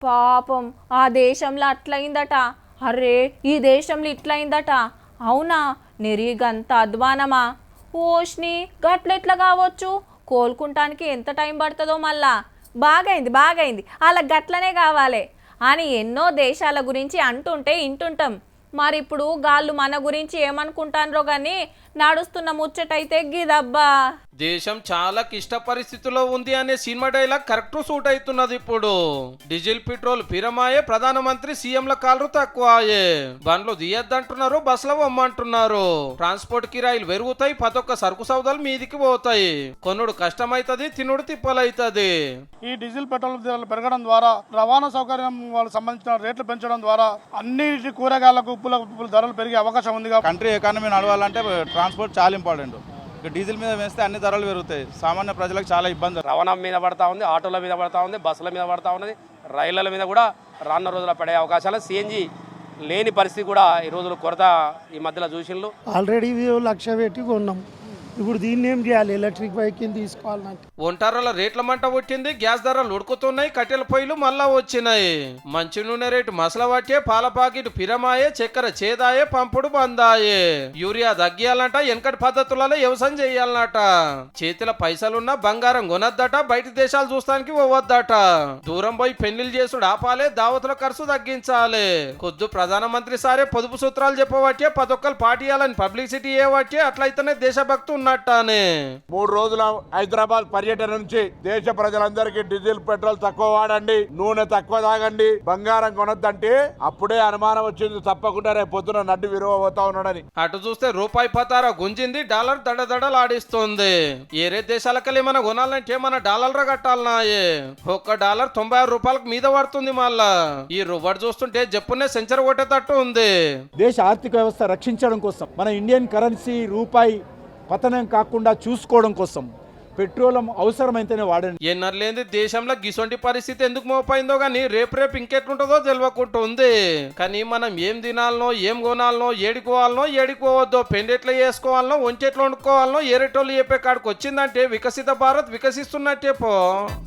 పాపం ఆ దేశంలో అట్లయిందట. అర్రే ఈ దేశంలో ఇట్లయిందట. అవునా, నెరిగంత అధ్వానమా? ఓష్ని గట్లెట్లా కావచ్చు? కోలుకుంటానికి ఎంత టైం పడుతుందో మళ్ళా. బాగైంది అలా గట్లనే కావాలి అని ఎన్నో దేశాల గురించి అంటుంటే ఇంటుంటాం. మరి ఇప్పుడు గాళ్ళు మన గురించి ఏమనుకుంటాన్రో కానీ నడుస్తున్న ముచ్చటైతే గిదబ్బా. దేశం చాలా క్లిష్ట పరిస్థితుల్లో ఉంది అనే సినిమా డైలాగ్ కరెక్ట్ సూట్ అవుతున్నది. ఇప్పుడు డీజిల్ పెట్రోల్ పిరమాయే, ప్రధానమంత్రి సీఎంల కాలరు తక్కువాయే, బండ్లు దియద్దంటున్నారు, బస్సులు వమ్మంటున్నారు, ట్రాన్స్పోర్ట్ కిరాయిలు పెరుగుతాయి, ప్రతొక్క సరుకు సౌదాలు మీదికి పోతాయి, కొనుడు కష్టమైతుంది, తినుడు తిప్పలైతుంది. ఈ డీజిల్ పెట్రోల్ ధరలు పెరగడం ద్వారా, రవాణా సౌకర్యం వాళ్ళకి సంబంధించిన రేట్లు పెంచడం ద్వారా అన్నిటి కూరగాయలకు ఉప్పుల ధరలు పెరిగే అవకాశం ఉంది. కంట్రీ ఎకానమీ నడవాలంటే ట్రాన్స్పోర్ట్ చాలా ఇంపార్టెంట్. డీజిల్ మీద వేస్తే అన్ని ధరలు పెరుగుతాయి, సామాన్య ప్రజలకు చాలా ఇబ్బంది. రవాణా మీద పడతా ఉంది, ఆటోల మీద పడతా ఉంది, బస్సుల మీద పడతా ఉన్నది, రైళ్ల మీద కూడా రానున్న రోజుల్లో పడే అవకాశాలు. సిఎన్జి లేని పరిస్థితి కూడా ఈ రోజులు కొరత ఈ మధ్యలో చూసిండ్రు. ఆల్రెడీ 1,00,000 పెట్టి కొన్నాం, ఇప్పుడు దీన్ని ఏం చేయాలి? ఎలక్ట్రిక్ బైక్ తీసుకోవాలంటే ఒంటారాల రేట్ల మంట పుట్టింది, గ్యాస్ ధరలు ఉడుకుతున్నాయి, కట్టెల పొయ్యిలు మళ్ళా వచ్చినాయి, మంచి నూనె రేటు మసల పట్టే, పాల పాకెట్ పిరమాయే, చక్కెర చేదాయే, పంపుడు బందాయే, యూరియా తగ్గియాలంట, వెనకటి పద్ధతులలో వ్యవసాయం చేయాలన్నట, చేతిలో పైసలున్నా బంగారం కొనద్దట, బయట దేశాలు చూస్తానికి పోవద్దట, దూరం పోయి పెళ్లిళ్ళు చేసుడు ఆపాలే, దావతుల ఖర్చు తగ్గించాలి, కొద్దు ప్రధానమంత్రి సారే పొదుపు సూత్రాలు చెప్పబట్టే, ప్రతొక్కరు పాటియాలని పబ్లిసిటీ ఏవట్టే, అట్లయితేనే దేశభక్తి ఉన్నట్టానే. 3 రోజుల హైదరాబాద్ పర్యటన నుంచి దేశ ప్రజలందరికీ డీజిల్ పెట్రోల్ తక్కువ వాడండి, నూనె తక్కువ తాగండి, బంగారం కొనొద్దంటే అప్పుడే అనుమానం వచ్చింది, తప్పకుండా రేపు పొద్దున నడ్డు విలువ పోతా ఉన్నాడని. అటు చూస్తే రూపాయి పతారా గుంజింది, డాలర్ దడదడలాడిస్తుంది. ఏరే దేశాలకెళ్ళి మన కొనాలంటే మన డాలర్లు కట్టాలన్నాయే, $1 96 రూపాయలకు మీద పడుతుంది. మళ్ళా ఈ రూపాయి చూస్తుంటే జప్పునే సెంచరీ కొట్టేటట్టు ఉంది. దేశ ఆర్థిక వ్యవస్థ రక్షించడం కోసం, మన ఇండియన్ కరెన్సీ రూపాయి పతనం కాకుండా చూసుకోవడం కోసం పెట్రోలం అవసరమైతేనే వాడండి. ఎన్నర్లేంది దేశంలో గిసొంటి పరిస్థితి ఎందుకు మోపైందో గానీ రేపు ఇంకెట్లుంటుందో తెలియకుంటుంది. కానీ మనం ఏం తినాలనో, ఏం కొనాలనో, ఏడుకోవాలనో, ఏడుకోవద్దో, పెండెట్లా వేసుకోవాలనో, ఒంచెట్లు వండుకోవాలనో ఏరేటోళ్ళు చెప్పే కాడికి వచ్చిందంటే వికసిత భారత్ వికసిస్తున్నట్టే పో.